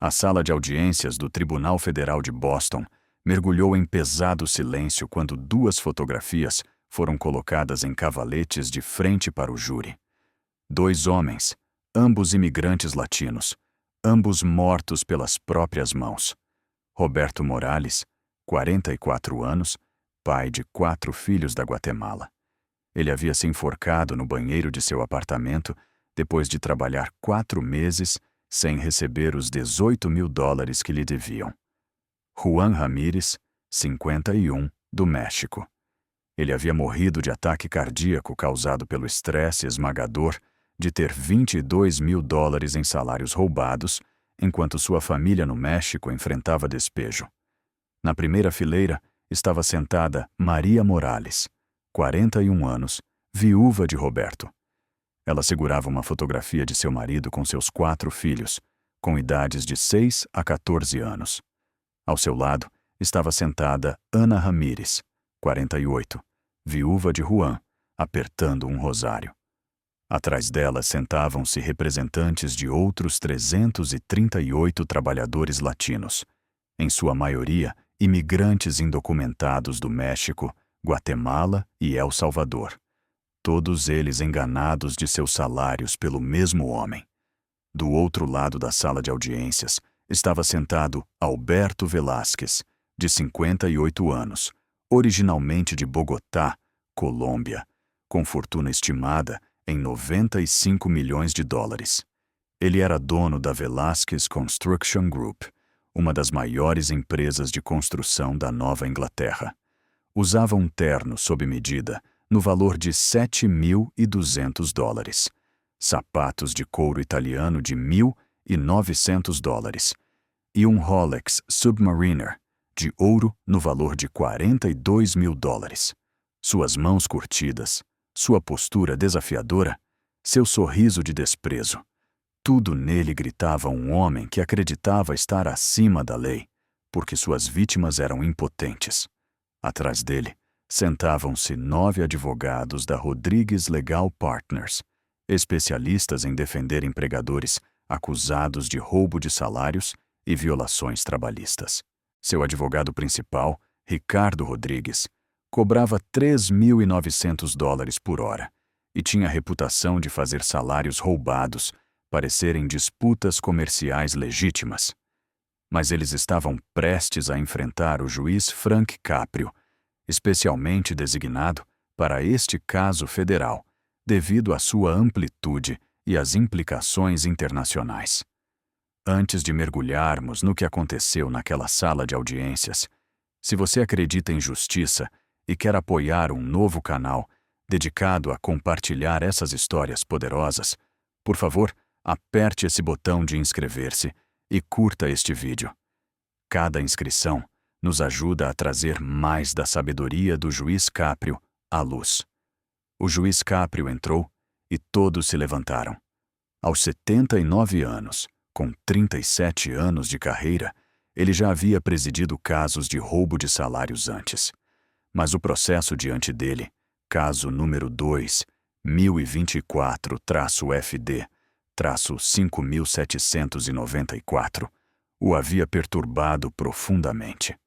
A sala de audiências do Tribunal Federal de Boston mergulhou em pesado silêncio quando 2 fotografias foram colocadas em cavaletes de frente para o júri. 2 homens, ambos imigrantes latinos, ambos mortos pelas próprias mãos. Roberto Morales, 44 anos, pai de 4 filhos da Guatemala. Ele havia se enforcado no banheiro de seu apartamento depois de trabalhar 4 meses sem receber os $18.000 que lhe deviam. Juan Ramírez, 51, do México. Ele havia morrido de ataque cardíaco causado pelo estresse esmagador de ter $22.000 em salários roubados, enquanto sua família no México enfrentava despejo. Na primeira fileira estava sentada Maria Morales, 41 anos, viúva de Roberto. Ela segurava uma fotografia de seu marido com seus 4 filhos, com idades de 6 a 14 anos. Ao seu lado estava sentada Ana Ramírez, 48, viúva de Juan, apertando um rosário. Atrás dela sentavam-se representantes de outros 338 trabalhadores latinos, em sua maioria imigrantes indocumentados do México, Guatemala e El Salvador. Todos eles enganados de seus salários pelo mesmo homem. Do outro lado da sala de audiências estava sentado Alberto Velásquez, de 58 anos, originalmente de Bogotá, Colômbia, com fortuna estimada em $95 milhões. Ele era dono da Velásquez Construction Group, uma das maiores empresas de construção da Nova Inglaterra. Usava um terno sob medida no valor de $7.200, sapatos de couro italiano de $1.900 e um Rolex Submariner de ouro no valor de $42.000. Suas mãos curtidas, sua postura desafiadora, seu sorriso de desprezo. Tudo nele gritava um homem que acreditava estar acima da lei, porque suas vítimas eram impotentes. Atrás dele sentavam-se 9 advogados da Rodrigues Legal Partners, especialistas em defender empregadores acusados de roubo de salários e violações trabalhistas. Seu advogado principal, Ricardo Rodrigues, cobrava $3.900 por hora e tinha a reputação de fazer salários roubados parecerem disputas comerciais legítimas. Mas eles estavam prestes a enfrentar o juiz Frank Caprio, especialmente designado para este caso federal, devido à sua amplitude e às implicações internacionais. Antes de mergulharmos no que aconteceu naquela sala de audiências, se você acredita em justiça e quer apoiar um novo canal dedicado a compartilhar essas histórias poderosas, por favor, aperte esse botão de inscrever-se e curta este vídeo. Cada inscrição nos ajuda a trazer mais da sabedoria do juiz Caprio à luz. O juiz Caprio entrou e todos se levantaram. Aos 79 anos, com 37 anos de carreira, ele já havia presidido casos de roubo de salários antes. Mas o processo diante dele, caso número 2, 1024-FD-5794, o havia perturbado profundamente.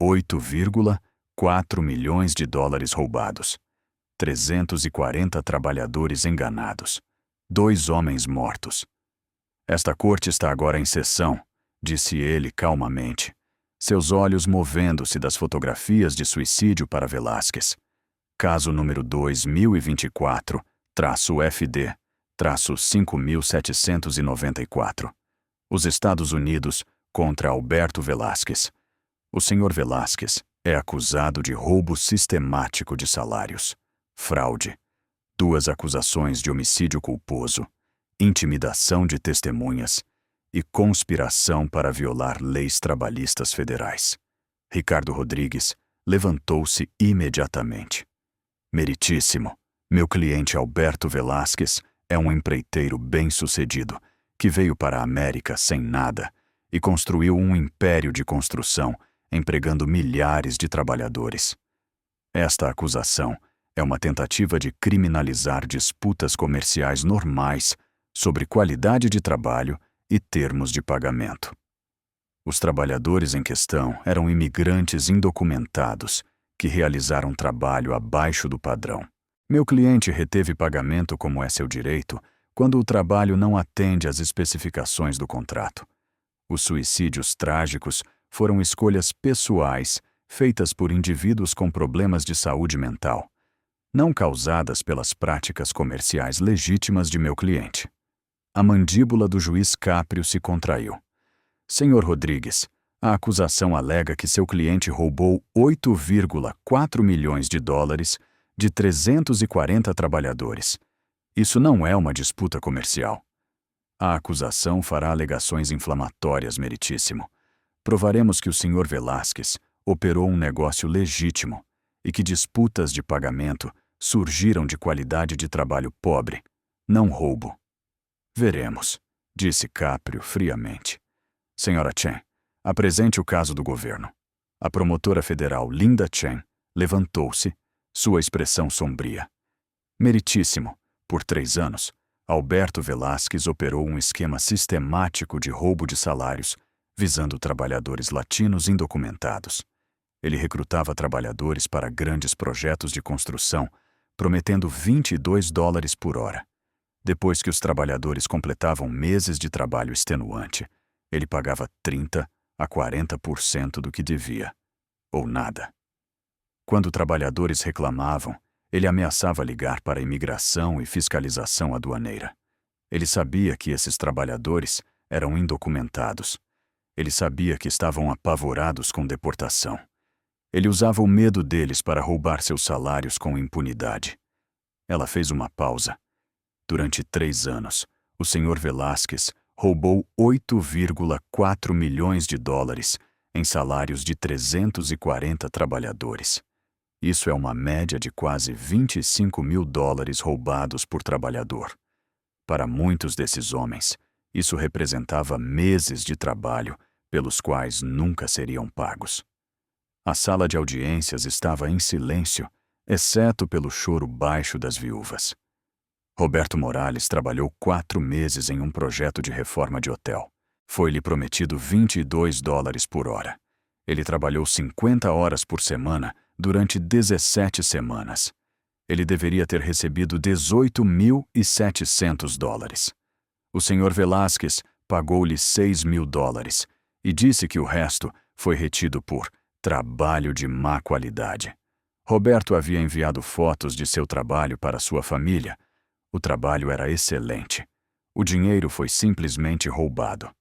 $8,4 milhões roubados, 340 trabalhadores enganados, 2 homens mortos. Esta corte está agora em sessão, disse ele calmamente, seus olhos movendo-se das fotografias de suicídio para Velásquez. Caso número 2024-FD-5794. Os Estados Unidos contra Alberto Velásquez. O Sr. Velásquez é acusado de roubo sistemático de salários, fraude, 2 acusações de homicídio culposo, intimidação de testemunhas e conspiração para violar leis trabalhistas federais. Ricardo Rodrigues levantou-se imediatamente. Meritíssimo, meu cliente Alberto Velásquez é um empreiteiro bem-sucedido que veio para a América sem nada e construiu um império de construção empregando milhares de trabalhadores. Esta acusação é uma tentativa de criminalizar disputas comerciais normais sobre qualidade de trabalho e termos de pagamento. Os trabalhadores em questão eram imigrantes indocumentados que realizaram trabalho abaixo do padrão. Meu cliente reteve pagamento como é seu direito quando o trabalho não atende às especificações do contrato. Os suicídios trágicos foram escolhas pessoais feitas por indivíduos com problemas de saúde mental, não causadas pelas práticas comerciais legítimas de meu cliente. A mandíbula do juiz Caprio se contraiu. Senhor Rodrigues, a acusação alega que seu cliente roubou 8,4 milhões de dólares de 340 trabalhadores. Isso não é uma disputa comercial. A acusação fará alegações inflamatórias, meritíssimo. Provaremos que o Sr. Velásquez operou um negócio legítimo e que disputas de pagamento surgiram de qualidade de trabalho pobre, não roubo. Veremos, disse Caprio friamente. Senhora Chen, apresente o caso do governo. A promotora federal Linda Chen levantou-se, sua expressão sombria. Meritíssimo, por 3 anos, Alberto Velásquez operou um esquema sistemático de roubo de salários, visando trabalhadores latinos indocumentados. Ele recrutava trabalhadores para grandes projetos de construção, prometendo $22 por hora. Depois que os trabalhadores completavam meses de trabalho extenuante, ele pagava 30% a 40% do que devia, ou nada. Quando trabalhadores reclamavam, ele ameaçava ligar para a imigração e fiscalização aduaneira. Ele sabia que esses trabalhadores eram indocumentados. Ele sabia que estavam apavorados com deportação. Ele usava o medo deles para roubar seus salários com impunidade. Ela fez uma pausa. Durante 3 anos, o Sr. Velásquez roubou 8,4 milhões de dólares em salários de 340 trabalhadores. Isso é uma média de quase $25 mil roubados por trabalhador. Para muitos desses homens, isso representava meses de trabalho pelos quais nunca seriam pagos. A sala de audiências estava em silêncio, exceto pelo choro baixo das viúvas. Roberto Morales trabalhou 4 meses em um projeto de reforma de hotel. Foi-lhe prometido $22 por hora. Ele trabalhou 50 horas por semana durante 17 semanas. Ele deveria ter recebido $18.700. O Sr. Velásquez pagou-lhe $6 mil e disse que o resto foi retido por trabalho de má qualidade. Roberto havia enviado fotos de seu trabalho para sua família. O trabalho era excelente. O dinheiro foi simplesmente roubado.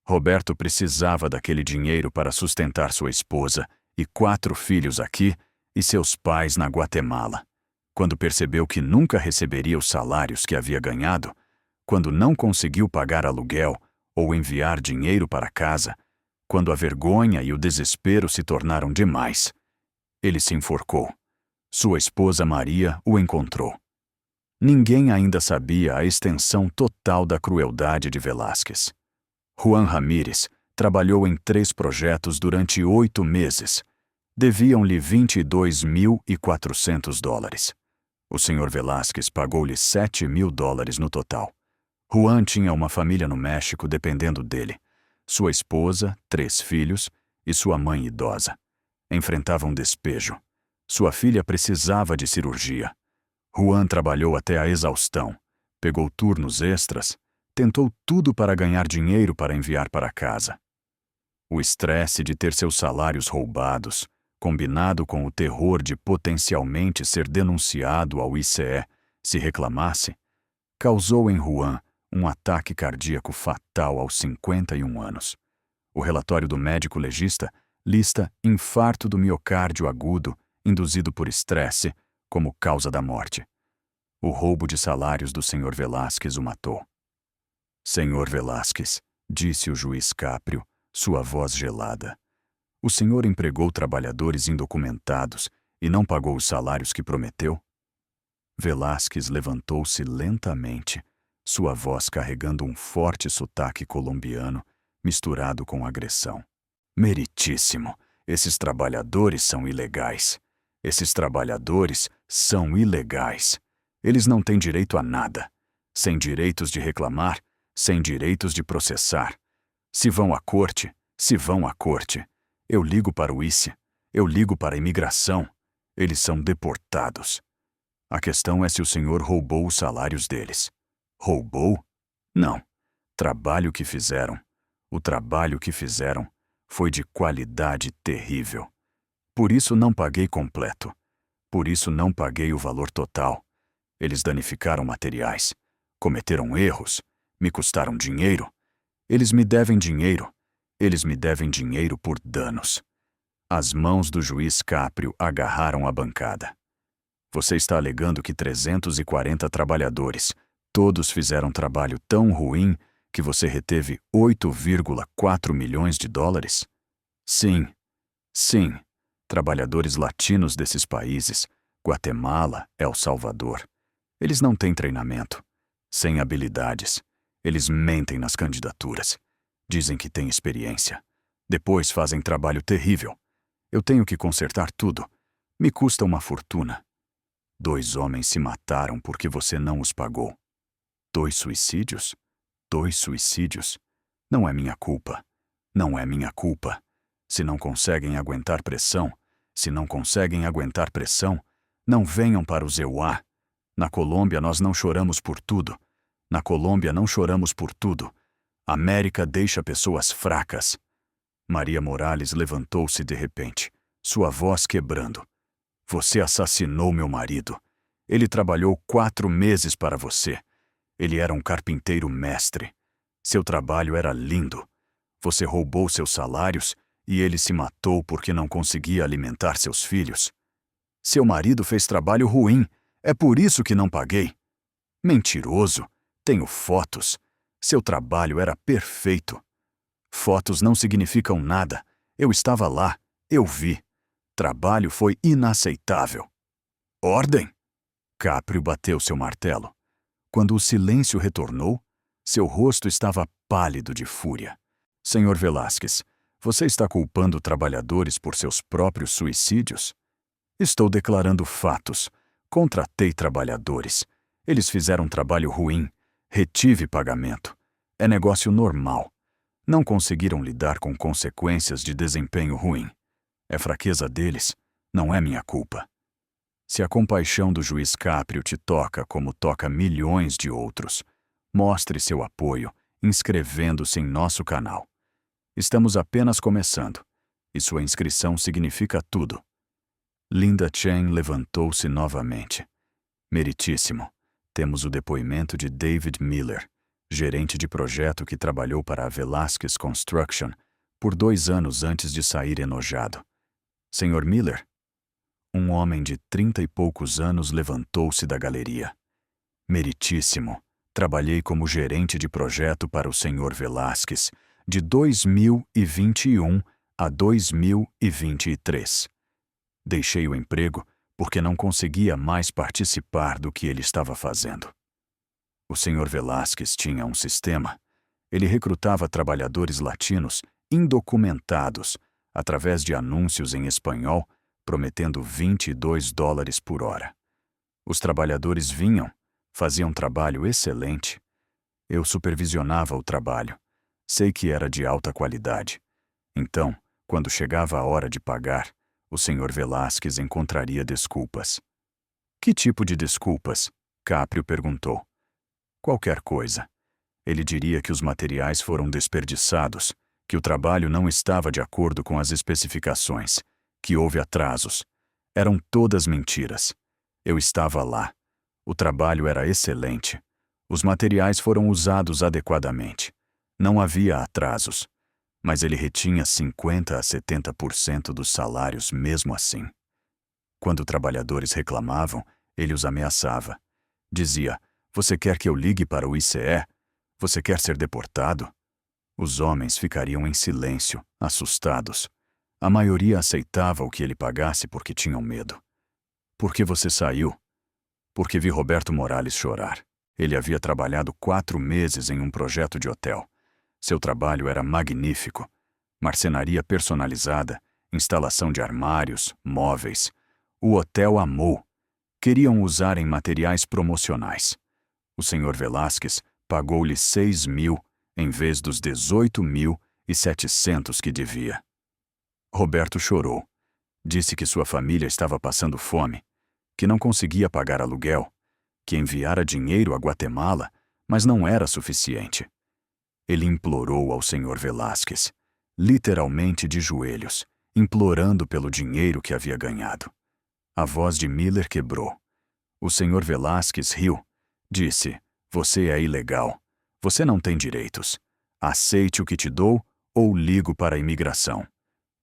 Roberto precisava daquele dinheiro para sustentar sua esposa e 4 filhos aqui e seus pais na Guatemala. Quando percebeu que nunca receberia os salários que havia ganhado, quando não conseguiu pagar aluguel ou enviar dinheiro para casa, quando a vergonha e o desespero se tornaram demais, ele se enforcou. Sua esposa Maria o encontrou. Ninguém ainda sabia a extensão total da crueldade de Velásquez. Juan Ramírez trabalhou em 3 projetos durante 8 meses. Deviam-lhe $22.400. O Sr. Velásquez pagou-lhe $7 mil no total. Juan tinha uma família no México dependendo dele. Sua esposa, 3 filhos e sua mãe idosa. Enfrentavam despejo. Sua filha precisava de cirurgia. Juan trabalhou até a exaustão, pegou turnos extras, tentou tudo para ganhar dinheiro para enviar para casa. O estresse de ter seus salários roubados, combinado com o terror de potencialmente ser denunciado ao ICE se reclamasse, causou em Juan um ataque cardíaco fatal aos 51 anos. O relatório do médico legista lista infarto do miocárdio agudo induzido por estresse como causa da morte. O roubo de salários do Sr. Velásquez o matou. Sr. Velásquez, disse o juiz Caprio, sua voz gelada. O senhor empregou trabalhadores indocumentados e não pagou os salários que prometeu? Velásquez levantou-se lentamente, sua voz carregando um forte sotaque colombiano, misturado com agressão. Meritíssimo, esses trabalhadores são ilegais. Esses trabalhadores são ilegais. Eles não têm direito a nada. Sem direitos de reclamar, sem direitos de processar. Se vão à corte, Se vão à corte, eu ligo para o ICE, eu ligo para a imigração. Eles são deportados. A questão é se o senhor roubou os salários deles. Roubou? Não. O trabalho que fizeram foi de qualidade terrível. Por isso não paguei completo. Por isso não paguei o valor total. Eles danificaram materiais, cometeram erros, me custaram dinheiro. Eles me devem dinheiro. Eles me devem dinheiro por danos. As mãos do juiz Caprio agarraram a bancada. Você está alegando que 340 trabalhadores, todos fizeram trabalho tão ruim que você reteve 8,4 milhões de dólares? Sim. Sim. Trabalhadores latinos desses países, Guatemala, El Salvador. Eles não têm treinamento, sem habilidades. Eles mentem nas candidaturas. Dizem que têm experiência. Depois fazem trabalho terrível. Eu tenho que consertar tudo. Me custa uma fortuna. 2 homens se mataram porque você não os pagou. 2 suicídios? 2 suicídios? Não é minha culpa. Não é minha culpa. Se não conseguem aguentar pressão, não venham para os EUA. Na Colômbia nós não choramos por tudo. Na Colômbia não choramos por tudo. A América deixa pessoas fracas. Maria Morales levantou-se de repente, sua voz quebrando. Você assassinou meu marido. Ele trabalhou 4 meses para você. Ele era um carpinteiro mestre. Seu trabalho era lindo. Você roubou seus salários e ele se matou porque não conseguia alimentar seus filhos. Seu marido fez trabalho ruim. É por isso que não paguei. Mentiroso. Tenho fotos. Seu trabalho era perfeito. Fotos não significam nada. Eu estava lá. Eu vi. Trabalho foi inaceitável. Ordem! Caprio bateu seu martelo. Quando o silêncio retornou, seu rosto estava pálido de fúria. Senhor Velásquez, você está culpando trabalhadores por seus próprios suicídios? Estou declarando fatos. Contratei trabalhadores. Eles fizeram trabalho ruim. Retive pagamento. É negócio normal. Não conseguiram lidar com consequências de desempenho ruim. É fraqueza deles, não é minha culpa. Se a compaixão do juiz Caprio te toca como toca milhões de outros, mostre seu apoio inscrevendo-se em nosso canal. Estamos apenas começando, e sua inscrição significa tudo. Linda Chen levantou-se novamente. Meritíssimo, temos o depoimento de David Miller, gerente de projeto que trabalhou para a Velásquez Construction por 2 anos antes de sair enojado. Senhor Miller? Um homem de 30 e poucos anos levantou-se da galeria. Meritíssimo, trabalhei como gerente de projeto para o Sr. Velásquez de 2021 a 2023. Deixei o emprego porque não conseguia mais participar do que ele estava fazendo. O Sr. Velásquez tinha um sistema. Ele recrutava trabalhadores latinos indocumentados através de anúncios em espanhol, prometendo $22 por hora. Os trabalhadores vinham, faziam trabalho excelente. Eu supervisionava o trabalho. Sei que era de alta qualidade. Então, quando chegava a hora de pagar, o Sr. Velásquez encontraria desculpas. Que tipo de desculpas? Caprio perguntou. Qualquer coisa. Ele diria que os materiais foram desperdiçados, que o trabalho não estava de acordo com as especificações, que houve atrasos. Eram todas mentiras. Eu estava lá. O trabalho era excelente. Os materiais foram usados adequadamente. Não havia atrasos. Mas ele retinha 50% a 70% dos salários mesmo assim. Quando trabalhadores reclamavam, ele os ameaçava. Dizia, você quer que eu ligue para o ICE? Você quer ser deportado? Os homens ficariam em silêncio, assustados. A maioria aceitava o que ele pagasse porque tinham medo. Por que você saiu? Porque vi Roberto Morales chorar. Ele havia trabalhado 4 meses em um projeto de hotel. Seu trabalho era magnífico. Marcenaria personalizada, instalação de armários, móveis. O hotel amou. Queriam usar em materiais promocionais. O Sr. Velásquez pagou-lhe 6 mil em vez dos 18 mil e 700 que devia. Roberto chorou. Disse que sua família estava passando fome, que não conseguia pagar aluguel, que enviara dinheiro a Guatemala, mas não era suficiente. Ele implorou ao Sr. Velásquez, literalmente de joelhos, implorando pelo dinheiro que havia ganhado. A voz de Miller quebrou. O Sr. Velásquez riu. Disse: "Você é ilegal. Você não tem direitos. Aceite o que te dou ou ligo para a imigração."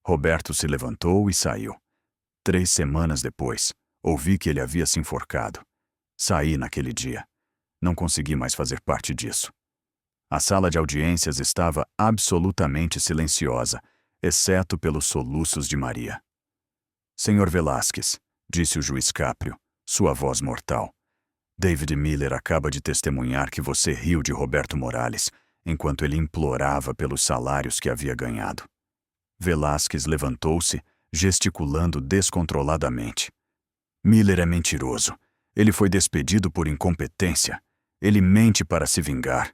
Roberto se levantou e saiu. 3 semanas depois, ouvi que ele havia se enforcado. Saí naquele dia. Não consegui mais fazer parte disso. A sala de audiências estava absolutamente silenciosa, exceto pelos soluços de Maria. "Sr. Velásquez", disse o juiz Caprio, sua voz mortal. "David Miller acaba de testemunhar que você riu de Roberto Morales enquanto ele implorava pelos salários que havia ganhado." Velásquez levantou-se, gesticulando descontroladamente. "Miller é mentiroso. Ele foi despedido por incompetência. Ele mente para se vingar.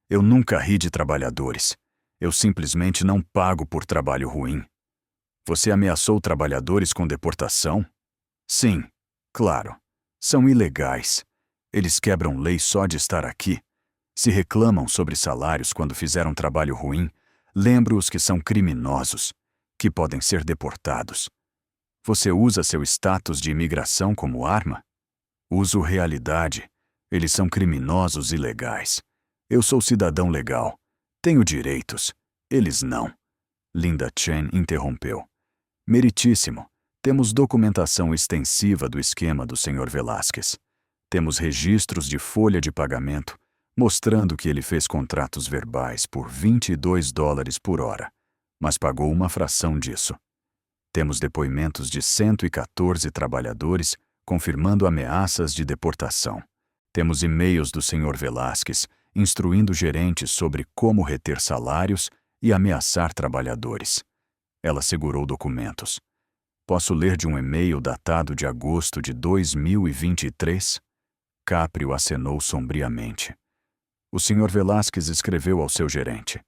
Eu nunca ri de trabalhadores. Eu simplesmente não pago por trabalho ruim." "Você ameaçou trabalhadores com deportação?" "Sim, claro. São ilegais. Eles quebram lei só de estar aqui. Se reclamam sobre salários quando fizeram trabalho ruim, lembro-os que são criminosos, que podem ser deportados. Você usa seu status de imigração como arma?" "Uso realidade. Eles são criminosos ilegais. Eu sou cidadão legal. Tenho direitos. Eles não." Linda Chen interrompeu. "Meritíssimo. Temos documentação extensiva do esquema do Sr. Velásquez. Temos registros de folha de pagamento, mostrando que ele fez contratos verbais por $22 por hora, mas pagou uma fração disso. Temos depoimentos de 114 trabalhadores confirmando ameaças de deportação. Temos e-mails do Sr. Velásquez instruindo gerentes sobre como reter salários e ameaçar trabalhadores." Ela segurou documentos. "Posso ler de um e-mail datado de agosto de 2023? Caprio acenou sombriamente. O Sr. Velásquez escreveu ao seu gerente: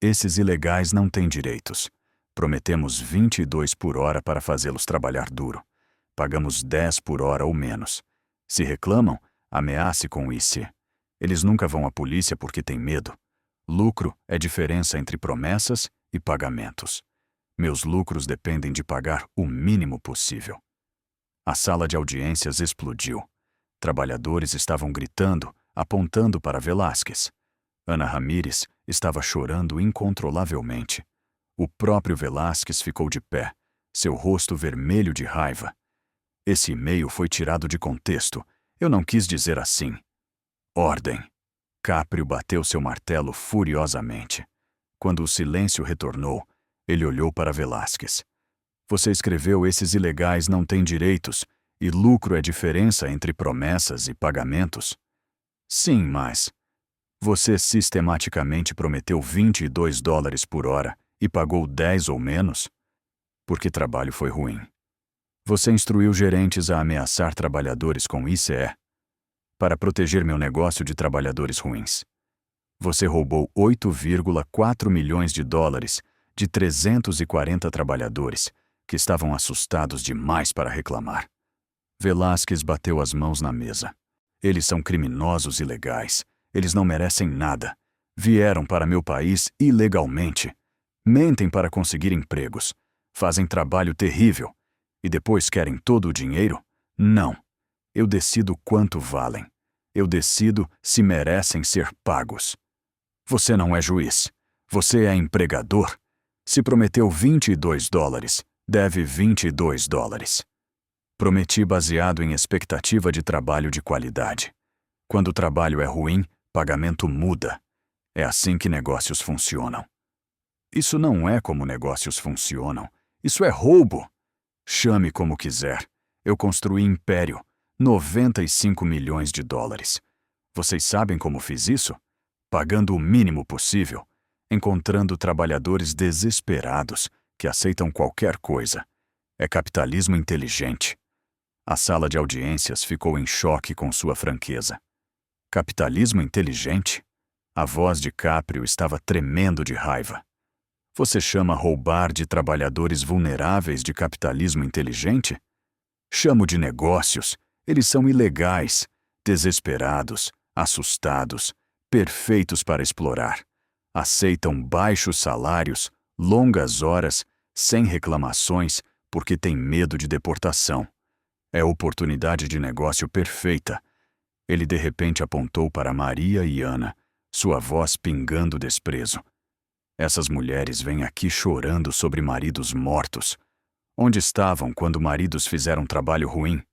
"Esses ilegais não têm direitos. Prometemos 22 por hora para fazê-los trabalhar duro. Pagamos 10 por hora ou menos. Se reclamam, ameace com o IC. Eles nunca vão à polícia porque têm medo. Lucro é diferença entre promessas e pagamentos. Meus lucros dependem de pagar o mínimo possível." A sala de audiências explodiu. Trabalhadores estavam gritando, apontando para Velásquez. Ana Ramírez estava chorando incontrolavelmente. O próprio Velásquez ficou de pé, seu rosto vermelho de raiva. "Esse e-mail foi tirado de contexto. Eu não quis dizer assim." "Ordem." Caprio bateu seu martelo furiosamente. Quando o silêncio retornou, ele olhou para Velásquez. "Você escreveu esses ilegais não têm direitos e lucro é diferença entre promessas e pagamentos?" "Sim, mas você sistematicamente prometeu $22 por hora e pagou 10 ou menos? Porque trabalho foi ruim. Você instruiu gerentes a ameaçar trabalhadores com ICE para proteger meu negócio de trabalhadores ruins. Você roubou $8,4 milhões de 340 trabalhadores que estavam assustados demais para reclamar." Velásquez bateu as mãos na mesa. "Eles são criminosos ilegais. Eles não merecem nada. Vieram para meu país ilegalmente. Mentem para conseguir empregos. Fazem trabalho terrível. E depois querem todo o dinheiro? Não. Eu decido quanto valem. Eu decido se merecem ser pagos. Você não é juiz. Você é empregador. Se prometeu $22, deve $22. Prometi baseado em expectativa de trabalho de qualidade. Quando o trabalho é ruim, pagamento muda. É assim que negócios funcionam." "Isso não é como negócios funcionam. Isso é roubo." "Chame como quiser. Eu construí império. $95 milhões. Vocês sabem como fiz isso? Pagando o mínimo possível, encontrando trabalhadores desesperados que aceitam qualquer coisa. É capitalismo inteligente." A sala de audiências ficou em choque com sua franqueza. "Capitalismo inteligente?" A voz de Caprio estava tremendo de raiva. Você chama roubar de trabalhadores vulneráveis de capitalismo inteligente? Chamo de negócios. Eles são ilegais, desesperados, assustados, perfeitos para explorar. Aceitam baixos salários, longas horas, sem reclamações, porque têm medo de deportação. É oportunidade de negócio perfeita. Ele de repente apontou para Maria e Ana, sua voz pingando desprezo. Essas mulheres vêm aqui chorando sobre maridos mortos. Onde estavam quando maridos fizeram trabalho ruim?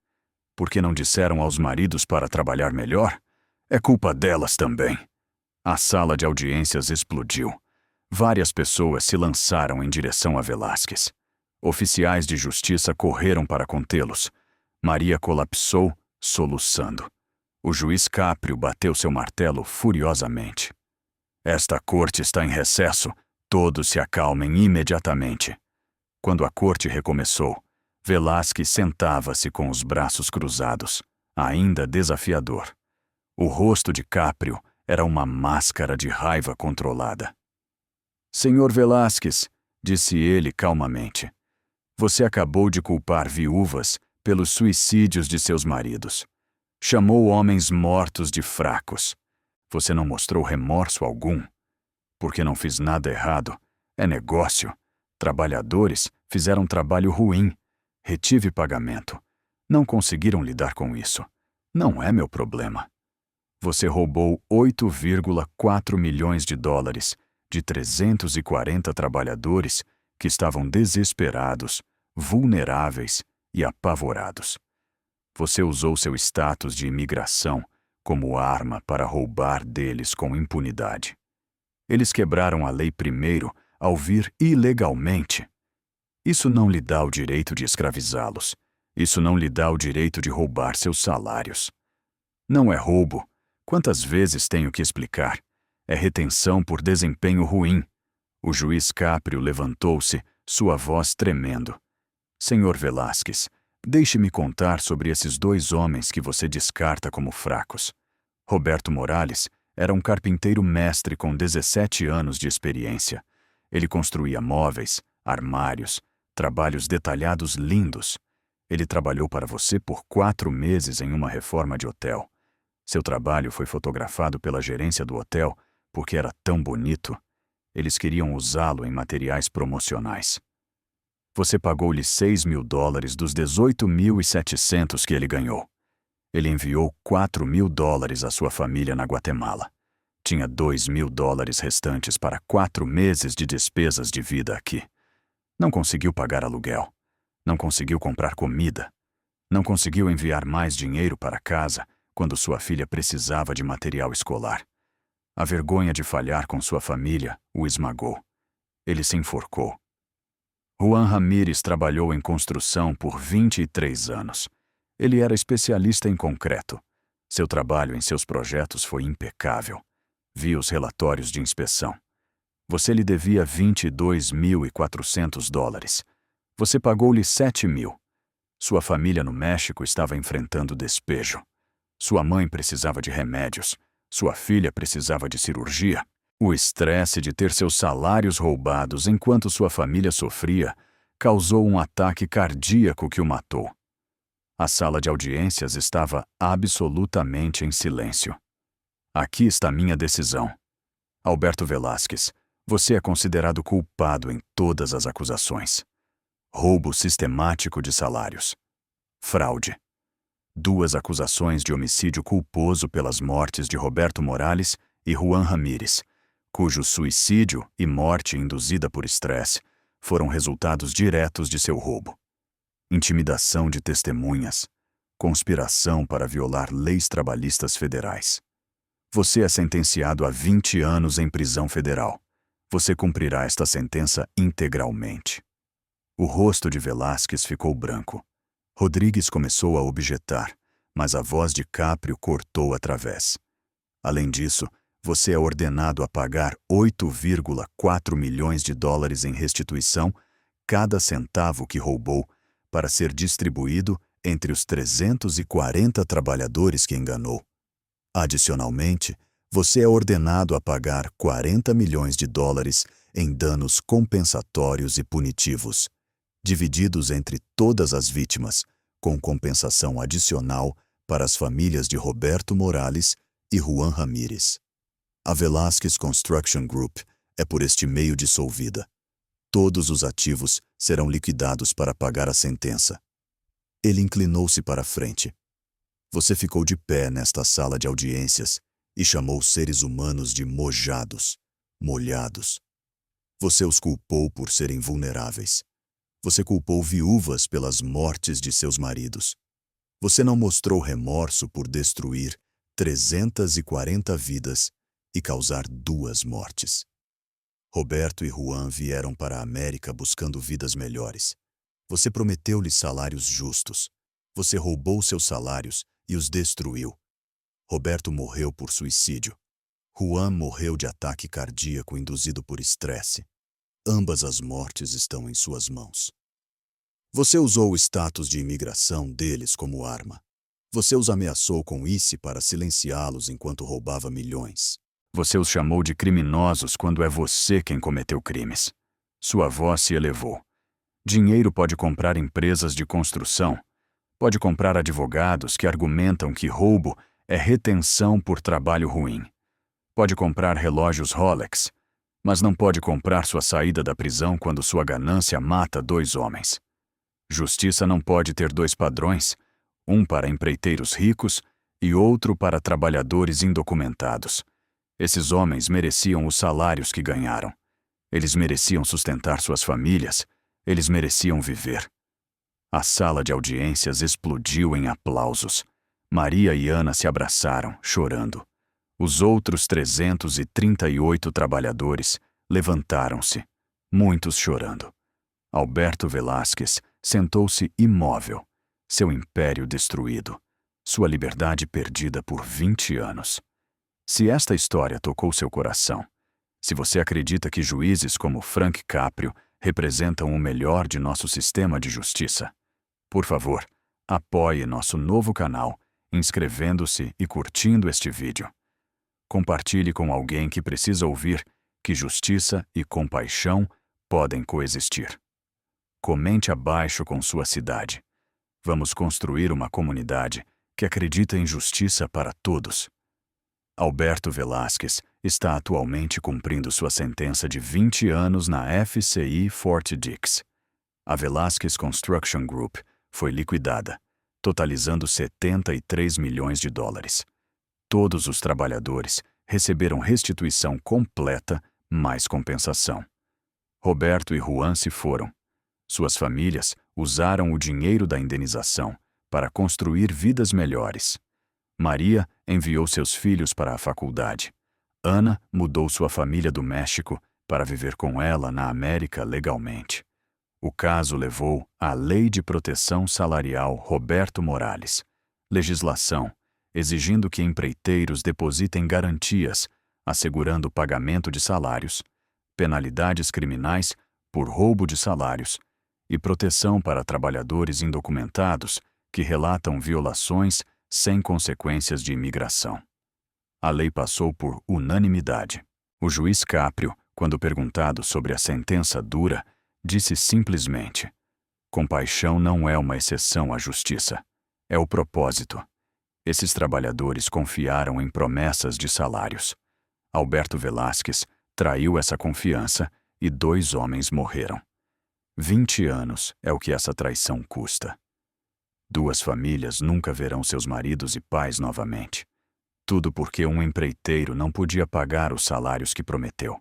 Por que não disseram aos maridos para trabalhar melhor? É culpa delas também. A sala de audiências explodiu. Várias pessoas se lançaram em direção a Velázquez. Oficiais de justiça correram para contê-los. Maria colapsou, soluçando. O juiz Caprio bateu seu martelo furiosamente. Esta corte está em recesso. Todos se acalmem imediatamente. Quando a corte recomeçou, Velázquez sentava-se com os braços cruzados, ainda desafiador. O rosto de Caprio era uma máscara de raiva controlada. Senhor Velázquez, disse ele calmamente, você acabou de culpar viúvas pelos suicídios de seus maridos. Chamou homens mortos de fracos. Você não mostrou remorso algum. Porque não fiz nada errado. É negócio. Trabalhadores fizeram trabalho ruim. Retive pagamento. Não conseguiram lidar com isso. Não é meu problema. Você roubou 8,4 milhões de dólares de 340 trabalhadores que estavam desesperados, vulneráveis e apavorados. Você usou seu status de imigração como arma para roubar deles com impunidade. Eles quebraram a lei primeiro ao vir ilegalmente. Isso não lhe dá o direito de escravizá-los. Isso não lhe dá o direito de roubar seus salários. Não é roubo. Quantas vezes tenho que explicar? É retenção por desempenho ruim. O juiz Caprio levantou-se, sua voz tremendo. Senhor Velázquez, deixe-me contar sobre esses dois homens que você descarta como fracos. Roberto Morales era um carpinteiro mestre com 17 anos de experiência. Ele construía móveis, armários, trabalhos detalhados lindos. Ele trabalhou para você por 4 meses em uma reforma de hotel. Seu trabalho foi fotografado pela gerência do hotel porque era tão bonito. Eles queriam usá-lo em materiais promocionais. Você pagou-lhe 6 mil dólares dos 18.700 que ele ganhou. Ele enviou 4 mil dólares à sua família na Guatemala. Tinha 2 mil dólares restantes para 4 meses de despesas de vida aqui. Não conseguiu pagar aluguel. Não conseguiu comprar comida. Não conseguiu enviar mais dinheiro para casa quando sua filha precisava de material escolar. A vergonha de falhar com sua família o esmagou. Ele se enforcou. Juan Ramírez trabalhou em construção por 23 anos. Ele era especialista em concreto. Seu trabalho em seus projetos foi impecável. Vi os relatórios de inspeção. Você lhe devia 22.400 dólares. Você pagou-lhe 7 mil. Sua família no México estava enfrentando despejo. Sua mãe precisava de remédios. Sua filha precisava de cirurgia. O estresse de ter seus salários roubados enquanto sua família sofria causou um ataque cardíaco que o matou. A sala de audiências estava absolutamente em silêncio. Aqui está minha decisão. Alberto Velázquez, você é considerado culpado em todas as acusações. Roubo sistemático de salários. Fraude. 2 acusações de homicídio culposo pelas mortes de Roberto Morales e Juan Ramírez, cujo suicídio e morte induzida por estresse foram resultados diretos de seu roubo. Intimidação de testemunhas. Conspiração para violar leis trabalhistas federais. Você é sentenciado a 20 anos em prisão federal. Você cumprirá esta sentença integralmente. O rosto de Velázquez ficou branco. Rodrigues começou a objetar, mas a voz de Caprio cortou através. Além disso, você é ordenado a pagar 8,4 milhões de dólares em restituição, cada centavo que roubou, para ser distribuído entre os 340 trabalhadores que enganou. Adicionalmente, você é ordenado a pagar 40 milhões de dólares em danos compensatórios e punitivos, divididos entre todas as vítimas, com compensação adicional para as famílias de Roberto Morales e Juan Ramírez. A Velázquez Construction Group é por este meio dissolvida. Todos os ativos serão liquidados para pagar a sentença. Ele inclinou-se para a frente. Você ficou de pé nesta sala de audiências e chamou seres humanos de mojados, molhados. Você os culpou por serem vulneráveis. Você culpou viúvas pelas mortes de seus maridos. Você não mostrou remorso por destruir 340 vidas e causar 2 mortes. Roberto e Juan vieram para a América buscando vidas melhores. Você prometeu-lhes salários justos. Você roubou seus salários e os destruiu. Roberto morreu por suicídio. Juan morreu de ataque cardíaco induzido por estresse. Ambas as mortes estão em suas mãos. Você usou o status de imigração deles como arma. Você os ameaçou com ICE para silenciá-los enquanto roubava milhões. Você os chamou de criminosos quando é você quem cometeu crimes. Sua voz se elevou. Dinheiro pode comprar empresas de construção. Pode comprar advogados que argumentam que roubo é retenção por trabalho ruim. Pode comprar relógios Rolex, mas não pode comprar sua saída da prisão quando sua ganância mata 2 homens. Justiça não pode ter 2 padrões, um para empreiteiros ricos e outro para trabalhadores indocumentados. Esses homens mereciam os salários que ganharam. Eles mereciam sustentar suas famílias. Eles mereciam viver. A sala de audiências explodiu em aplausos. Maria e Ana se abraçaram, chorando. Os outros 338 trabalhadores levantaram-se, muitos chorando. Alberto Velázquez sentou-se imóvel, seu império destruído, sua liberdade perdida por 20 anos. Se esta história tocou seu coração, se você acredita que juízes como Frank Caprio representam o melhor de nosso sistema de justiça, por favor, apoie nosso novo canal, inscrevendo-se e curtindo este vídeo. Compartilhe com alguém que precisa ouvir que justiça e compaixão podem coexistir. Comente abaixo com sua cidade. Vamos construir uma comunidade que acredita em justiça para todos. Alberto Velázquez está atualmente cumprindo sua sentença de 20 anos na FCI Fort Dix. A Velázquez Construction Group foi liquidada, totalizando 73 milhões de dólares. Todos os trabalhadores receberam restituição completa mais compensação. Roberto e Juan se foram. Suas famílias usaram o dinheiro da indenização para construir vidas melhores. Maria enviou seus filhos para a faculdade. Ana mudou sua família do México para viver com ela na América legalmente. O caso levou à Lei de Proteção Salarial Roberto Morales, legislação exigindo que empreiteiros depositem garantias, assegurando o pagamento de salários, penalidades criminais por roubo de salários e proteção para trabalhadores indocumentados que relatam violações sem consequências de imigração. A lei passou por unanimidade. O juiz Caprio, quando perguntado sobre a sentença dura, disse simplesmente: compaixão não é uma exceção à justiça, é o propósito. Esses trabalhadores confiaram em promessas de salários. Alberto Velázquez traiu essa confiança e 2 homens morreram. 20 anos é o que essa traição custa. 2 famílias nunca verão seus maridos e pais novamente. Tudo porque um empreiteiro não podia pagar os salários que prometeu.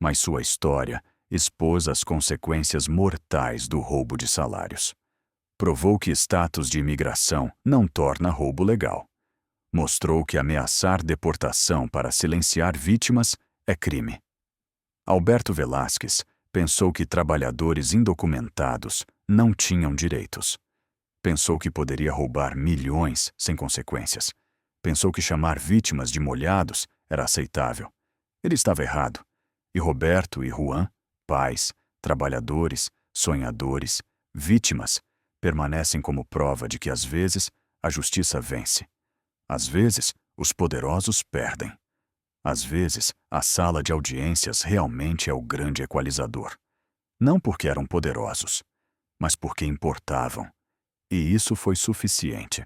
Mas sua história expôs as consequências mortais do roubo de salários. Provou que status de imigração não torna roubo legal. Mostrou que ameaçar deportação para silenciar vítimas é crime. Alberto Velázquez pensou que trabalhadores indocumentados não tinham direitos. Pensou que poderia roubar milhões sem consequências. Pensou que chamar vítimas de molhados era aceitável. Ele estava errado. E Roberto e Juan, pais, trabalhadores, sonhadores, vítimas, permanecem como prova de que às vezes a justiça vence. Às vezes, os poderosos perdem. Às vezes, a sala de audiências realmente é o grande equalizador. Não porque eram poderosos, mas porque importavam. E isso foi suficiente.